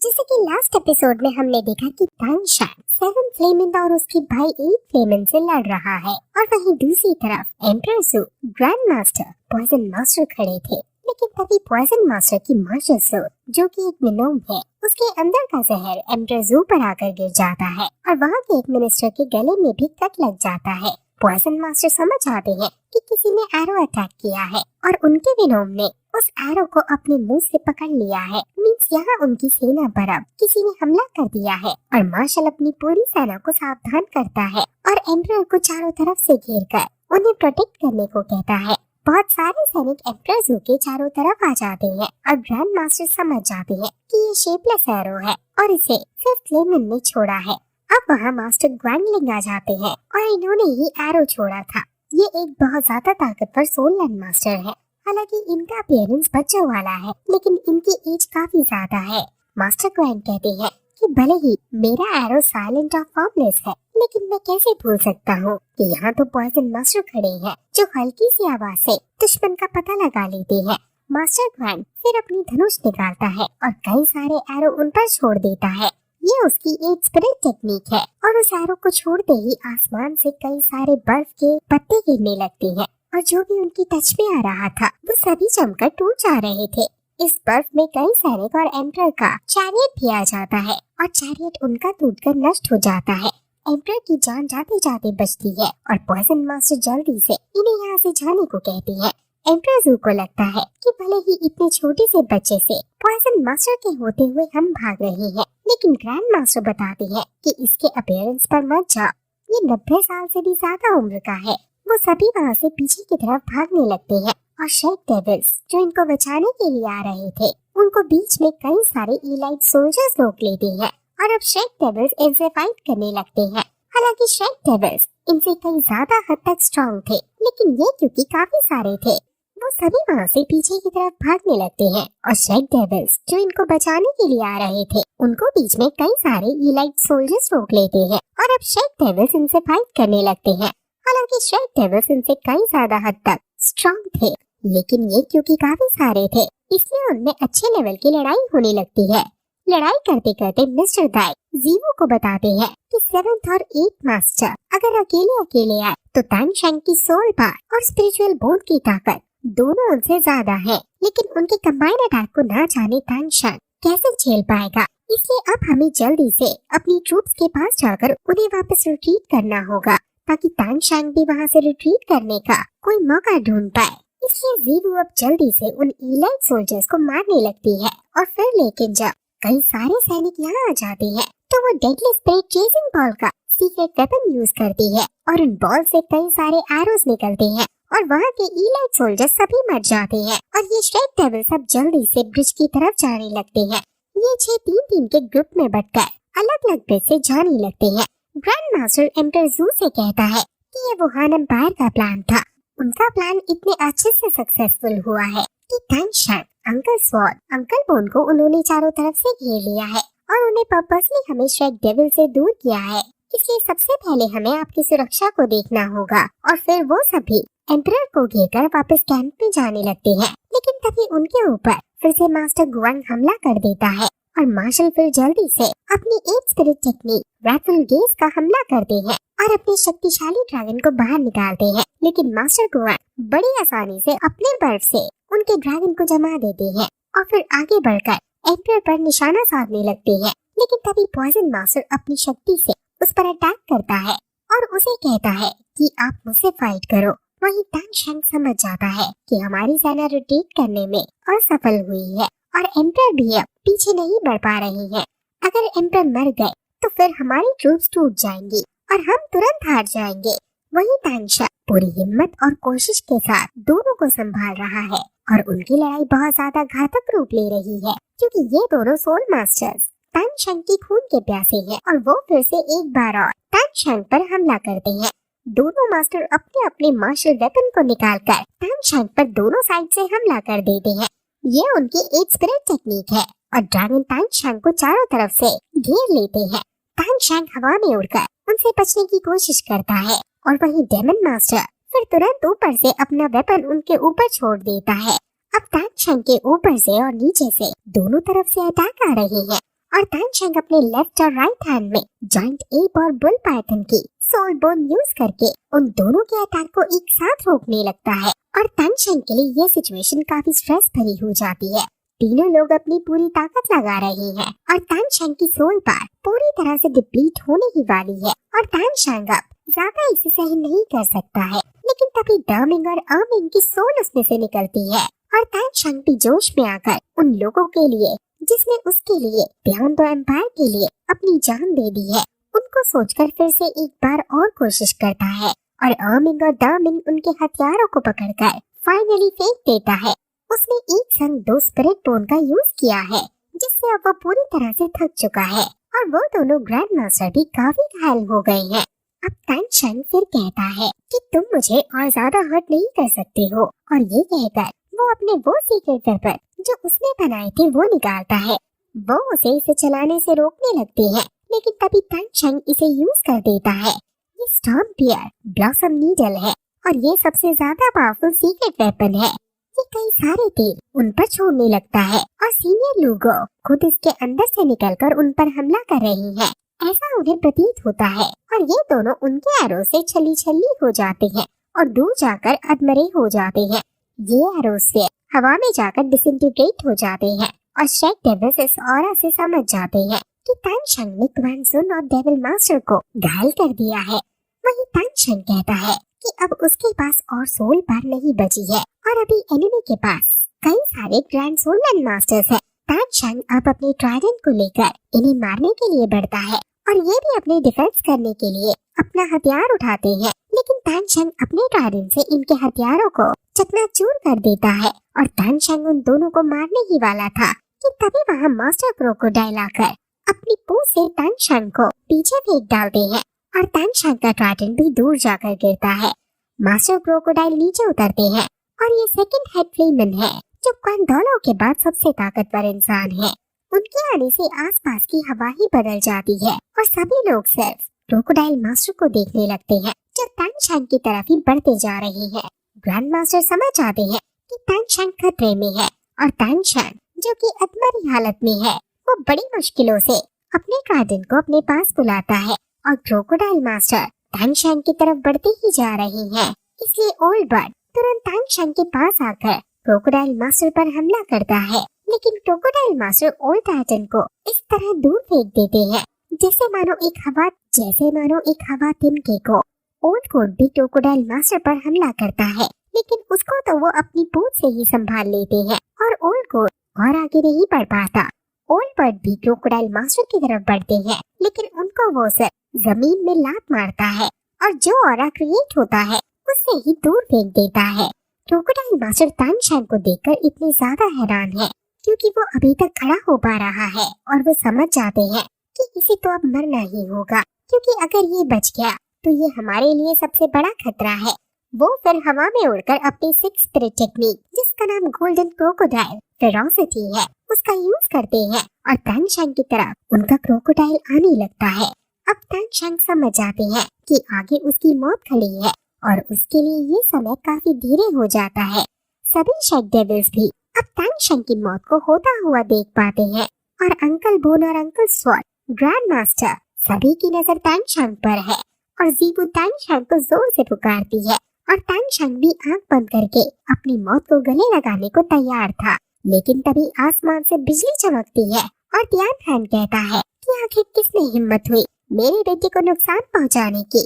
जैसे कि last episode में हमने देखा कि तानशान 7 फ्लेमिंग और उसके भाई 8 फ्लेमिंग से लड़ रहा है और वहीं दूसरी तरफ emperor Zu, grand master, poison master खड़े थे। लेकिन तभी पॉइजन मास्टर की मास्टर सूट, जो कि एक मिनोम है, उसके अंदर का जहर एम्परर ज़ू पर आकर गिर जाता है और वहाँ के एक मिनिस्टर के गले में भी कट लग जाता है। पॉइजन मास्टर समझ आते हैं कि किसी ने एरो अटैक किया है और उनके विनोम ने उस एरो को अपने मुंह से पकड़ लिया है। मींस यहाँ उनकी सेना पर अब किसी ने हमला कर दिया है और मार्शल अपनी पूरी सेना को सावधान करता है और एम्परर को चारों तरफ से घेर कर उन्हें प्रोटेक्ट करने को कहता है। बहुत सारे सैनिक एम्परर ज़ू के चारों तरफ आ जाते हैं और ग्रैंड मास्टर समझ जाते हैं कि ये शेपलेस एरो है और इसे सिर्फ फ्लेमिंग ने छोड़ा है। अब वहाँ मास्टर ग्वांगलिंग आ जाते हैं और इन्होंने ही एरो छोड़ा था। ये एक बहुत ज्यादा ताकतवर सोल लैंड मास्टर है। हालांकि इनका अपीयरेंस बच्चों वाला है, लेकिन इनकी एज काफी ज्यादा है। मास्टर ग्वांग कहते हैं कि भले ही मेरा एरो साइलेंट और फॉर्मलेस है, लेकिन मैं कैसे भूल सकता हूँ कि यहाँ तो पॉइजन मास्टर खड़े हैं जो हल्की सी आवाज से दुश्मन का पता लगा लेते हैं। मास्टर ग्वांग फिर अपनी धनुष निकालता है और कई सारे एरो उन पर छोड़ देता है। ये उसकी एक स्पिरिट टेक्निक है और उस एरो को छोड़ते ही आसमान से कई सारे बर्फ के पत्ते गिरने लगते हैं और जो भी उनकी टच में आ रहा था वो सभी जमकर टूट जा रहे थे। इस बर्फ में कई सैनिक और एम्परर का चैरियट भी आ जाता है और चैरियट उनका टूटकर नष्ट हो जाता है। एम्परर की जान जाते जाते बचती है और पॉइजन मास्टर जल्दी से इन्हें यहाँ से जाने को कहती है। एम्परर ज़ू को लगता है कि भले ही इतने छोटे से बच्चे से पॉइजन मास्टर के होते हुए हम भाग रहे हैं, लेकिन ग्रैंड मास्टर बताते हैं कि इसके अपीयरेंस पर मत जाओ, ये 90 साल से भी ज्यादा उम्र का है। वो सभी वहाँ से पीछे की तरफ भागने लगते हैं और शेक डेविल्स जो इनको बचाने के लिए आ रहे थे, उनको बीच में कई सारे इलाइट सोल्जर्स रोक लेते हैं और अब शेक डेविल्स इनसे फाइट करने लगते हैं। हालांकि शेक डेविल्स इनसे कई ज्यादा हद तक स्ट्रॉन्ग थे, लेकिन ये क्योंकि काफी सारे थे, वो सभी वहाँ से पीछे की तरफ भागने लगते हैं और शेक डेविल्स जो इनको बचाने के लिए आ रहे थे, उनको बीच में कई सारे इलाइट सोल्जर्स रोक लेते हैं और अब शेक डेविल्स इनसे फाइट करने लगते हैं। हालांकि शेक डेविल्स इनसे कई ज्यादा हद तक स्ट्रॉन्ग थे, लेकिन ये क्योंकि काफी सारे थे, इसलिए उनमें अच्छे लेवल की लड़ाई होने लगती है। लड़ाई करते करते मिस्टर दाई ज़ीवो को बताते हैं कि 7th और 8th मास्टर अगर अकेले अकेले आए तो तानशान की सोल पावर और स्पिरिचुअल बोन की ताकत दोनों उनसे ज्यादा है, लेकिन उनके कंबाइन अटैक को ना जाने तानशान कैसे झेल पाएगा। इसलिए अब हमें जल्दी से अपनी ट्रूप्स के पास जाकर उन्हें वापस रिट्रीट करना होगा ताकि तानशान भी वहाँ से रिट्रीट करने का कोई मौका ढूंढ पाए। इसलिए ज़ीवो अब जल्दी से उन इलाइट सोल्जर्स को मारने लगती है और फिर लेकिन जब कई सारे सैनिक यहाँ आ जाते हैं तो वो डेडली स्पिरिट चेजिंग बॉल का सीक्रेट वेपन यूज करती है और उन बॉल से कई सारे एरोज निकलते हैं और वहाँ के इलाइट सोल्जर्स सभी मर जाते हैं और ये शेक डेविल्स सब जल्दी से ब्रिज की तरफ जाने लगते हैं। ये 6 3-3 के ग्रुप में बटकर अलग अलग ब्रिज से जाने लगते हैं। ग्रैंड मास्टर एम्परर ज़ू से कहता है कि ये वुहान एम्पायर का प्लान था। उनका प्लान इतने अच्छे से सक्सेसफुल हुआ है कि तानशान, अंकल स्वॉर्ड, अंकल बोन को उन्होंने चारों तरफ से घेर लिया है और उन्हें पर्पसली हमें शेक डेविल से दूर किया है। इसलिए सबसे पहले हमें आपकी सुरक्षा को देखना होगा और फिर वो सभी एम्परर को घेरकर वापस कैंप में जाने लगते हैं। लेकिन तभी उनके ऊपर फिर से मास्टर ग्वांग हमला कर देता है और मार्शल फिर जल्दी से अपनी एक स्पिरिट टेक्निक रैफल गेज का हमला करते हैं और अपने शक्तिशाली ड्रैगन को बाहर निकालते हैं। लेकिन मास्टर ग्वांग बड़ी आसानी से अपने बर्फ से उनके ड्रैगन को जमा देते हैं और फिर आगे बढ़कर एम्परर पर निशाना साधने लगते हैं। लेकिन तभी पॉइजन मास्टर अपनी शक्ति से उस पर अटैक करता है और उसे कहता है कि आप मुझसे फाइट करो। वहीं तानशान समझ जाता है कि हमारी सेना रिट्रीट करने में असफल हुई है और एम्परर भी अब पीछे नहीं बढ़ पा रही है। अगर एम्परर मर गए तो फिर हमारी ट्रूप्स टूट जाएंगी और हम तुरंत हार जाएंगे। वहीं तानशान पूरी हिम्मत और कोशिश के साथ दोनों को संभाल रहा है और उनकी लड़ाई बहुत ज्यादा घातक रूप ले रही है क्योंकि ये दोनों सोल मास्टर्स तानशान की खून के प्यासे हैं और वो फिर से एक बार और तानशान पर हमला करते हैं। दोनों मास्टर अपने अपने मार्शल वेपन को निकालकर तानशान पर दोनों साइड से हमला कर देते हैं। ये उनकी एक स्पिरिट टेक्निक है और ड्रैगन तानशान को चारों तरफ से घेर लेते हैं। तानशान हवा में उड़कर उनसे बचने की कोशिश करता है और वहीं डेमन मास्टर फिर तुरंत ऊपर से अपना वेपन उनके ऊपर छोड़ देता है। अब तानशान के ऊपर से और नीचे से दोनों तरफ से अटैक आ रहे हैं और तानसेन अपने लेफ्ट और राइट हैंड में जॉइंट एप और बुल पाइथन की सोल बोन यूज करके उन दोनों के अटैक को एक साथ रोकने लगता है और तानसेन के लिए ये सिचुएशन काफी स्ट्रेस भरी हो जाती है। तीनों लोग अपनी पूरी ताकत लगा रहे हैं और तानसेन की सोल पार पूरी तरह से डिप्लीट होने ही वाली है और तानसेन अब ज्यादा इसे सही नहीं कर सकता है। लेकिन तभी दामिंग और आमिंग की सोल उसमें से निकलती है और तानसेन भी जोश में आकर उन लोगों के लिए जिसने उसके लिए बियॉन्ड द एम्पायर के लिए अपनी जान दे दी है उनको सोचकर फिर से एक बार और कोशिश करता है और आमिंग और दामिंग उनके हथियारों को पकड़कर फाइनली फेंक देता है। उसने एक संग 2 स्पिरिट बोन का यूज किया है जिससे अब वो पूरी तरह से थक चुका है और वो दोनों ग्रैंड मास्टर भी काफी घायल हो गए हैं। अब तानसेन फिर कहता है कि तुम मुझे और ज्यादा हर्ट नहीं कर सकते हो और ये कहकर वो अपने वो सीक्रेट वेपन जो उसने बनाए थे वो निकालता है। वो उसे इसे चलाने से रोकने लगती है लेकिन तभी तानसेन इसे यूज कर देता है। ये स्टॉर्मस्पीयर ब्लॉसम नीडल है और ये सबसे ज्यादा पावरफुल सीक्रेट वेपन है। ये कई सारे तीर उन पर छोड़ने लगता है और सीनियर लूगो खुद इसके अंदर से निकलकर उन पर हमला कर रही है। ऐसा उन्हें प्रतीत होता है और ये दोनों उनके एरो से छली छली हो जाते हैं और दूर जाकर अधमरे हो जाते हैं। ये एरो से हवा में जाकर डिसइंटीग्रेट हो जाते हैं और शेक डेविल्स इस ऑरा से समझ जाते हैं कि तानसेन ने क्वान सुन और डेविल मास्टर को घायल कर दिया है। वही तानसेन कहता है कि अब उसके पास और सोल पार नहीं बची है और अभी एनिमी के पास कई सारे ग्रैंड सोल लैंड मास्टर्स है। तानसेन अब अपने ट्राइडेंट को लेकर इन्हें मारने के लिए बढ़ता है और ये भी अपने डिफेंस करने के लिए अपना हथियार उठाते हैं लेकिन तानसेन अपने ट्राइडेंट से इनके हथियारों को चकनाचूर कर देता है और तानसेन उन दोनों को मारने ही वाला था कि तभी वहाँ मास्टर क्रोकोडाइल आकर अपनी पूंछ से तानसेन को पीछे फेंक डालते हैं और तानसेन का ट्राइडेंट भी दूर जाकर गिरता है। मास्टर क्रोकोडाइल नीचे उतरते हैं और ये सेकंड हेड फ्लेमन है जो क्वांडोलो के बाद सबसे ताकतवर इंसान है। उनके आने से आसपास की हवा ही बदल जाती है और सभी लोग सिर्फ क्रोकोडाइल मास्टर को देखने लगते हैं जो तानसेन की तरफ ही बढ़ते जा रहे हैं। ग्रैंड मास्टर समझ आते हैं कि तानसेन खतरे में है और तानसेन जो कि अधमरी हालत में है वो बड़ी मुश्किलों से अपने ट्राइडेंट को अपने पास बुलाता है और क्रोकोडाइल मास्टर तानसेन की तरफ बढ़ते ही जा रहे हैं। इसलिए ओल्ड बर्ड तुरंत तानसेन के पास आकर क्रोकोडाइल मास्टर पर हमला करता है लेकिन क्रोकोडाइल मास्टर ओल्ड टाइटन को इस तरह दूर फेंक देते हैं जैसे मानो एक हवा तिनके को। ओल्ड कोड भी क्रोकोडाइल मास्टर पर हमला करता है लेकिन उसको तो वो अपनी पूंछ से ही संभाल लेते हैं और ओल्ड कोड और आगे नहीं बढ़ पाता। ओल्ड बर्ड भी क्रोकोडाइल मास्टर की तरफ बढ़ते हैं लेकिन उनको वो सिर्फ जमीन में लात मारता है और जो ऑरा क्रिएट होता है उससे ही दूर फेंक देता है। क्रोकोडाइल मास्टर तानसेन को देखकर इतने ज्यादा हैरान है क्योंकि वो अभी तक खड़ा हो पा रहा है और वो समझ जाते हैं कि इसे तो अब मरना ही होगा क्योंकि अगर ये बच गया तो ये हमारे लिए सबसे बड़ा खतरा है। वो फिर हवा में उड़कर अपनी 6 स्पिरिट टेक्निक जिसका नाम गोल्डन क्रोकोडाइल फेरोसिटी है उसका यूज करते हैं और तानसेन की तरफ उनका क्रोकोडाइल आने लगता है। अब तानसेन समझ जाते हैं कि आगे उसकी मौत खड़ी है और उसके लिए ये समय काफी धीरे हो जाता है। सभी शेक डेविल्स भी अब तानसेन की मौत को होता हुआ देख पाते हैं और अंकल बोन और अंकल स्वॉर्ड ग्रैंड मास्टर सभी की नजर तानसेन पर है और ज़ीबू तानसेन को जोर से पुकारती है और तानसेन भी आंख बंद करके अपनी मौत को गले लगाने को तैयार था। लेकिन तभी आसमान से बिजली चमकती है और टियानफैन कहता है कि आखिर किसने हिम्मत हुई मेरे बेटे को नुकसान पहुंचाने की।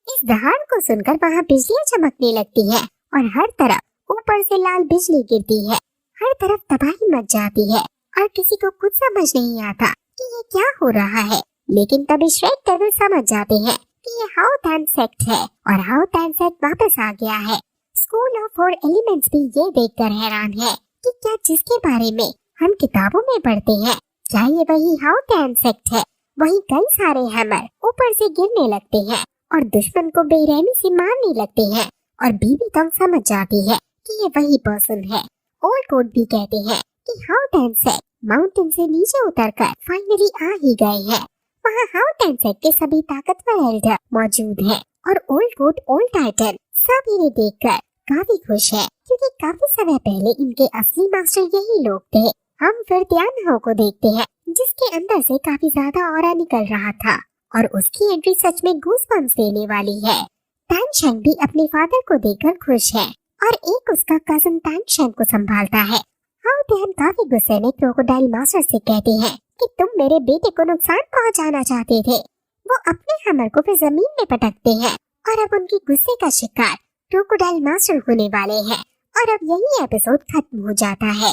इस दहाड़ को सुनकर वहाँ बिजलियाँ चमकने लगती है और हर तरफ ऊपर से लाल बिजली गिरती है। हर तरफ तबाही मच जाती है और किसी को कुछ समझ नहीं आता कि ये क्या हो रहा है। लेकिन तभी श्रेक डेविल समझ जाते हैं कि ये हाउ टैन सेक्ट है और हाउ टैन सेक्ट वापस आ गया है। स्कूल ऑफ 4 एलिमेंट्स भी ये देखकर हैरान है कि क्या जिसके बारे में हम किताबों में पढ़ते हैं क्या ये वही हाउ टैन सेक्ट है। वही कई सारे हैमर ऊपर से गिरने लगते हैं और दुश्मन को बेरहमी से मारने लगते हैं और बीबी तंग समझ जाती है कि ये वही पर्सन है। ओल्ड कोड भी कहते हैं कि हाउ टैन सेक्ट माउंटेन से नीचे उतरकर फाइनली आ ही गए हैं। वहाँ हाउ टैन सेक्ट के सभी ताकतवर एल्डर मौजूद हैं और ओल्ड कोड ओल्ड टाइटन सब इन्हें देखकर काफी खुश है क्योंकि काफी समय पहले इनके असली मास्टर यही लोग थे। हम फिर तियानहो को देखते हैं जिसके अंदर से काफी ज्यादा ऑरा निकल रहा था और उसकी एंट्री सच में गूज़बम्प्स देने वाली है। टैनशैंग भी अपने फादर को देखकर खुश है और एक उसका कजन टैनशैंग को संभालता है। हाउ तेहन काफी गुस्से में क्रोकोडाइल मास्टर से कहते हैं कि तुम मेरे बेटे को नुकसान पहुंचाना चाहते थे। वो अपने हमर को फिर जमीन में पटकते हैं और अब उनकी गुस्से का शिकार क्रोकोडाइल मास्टर होने वाले हैं और अब यही एपिसोड खत्म हो जाता है।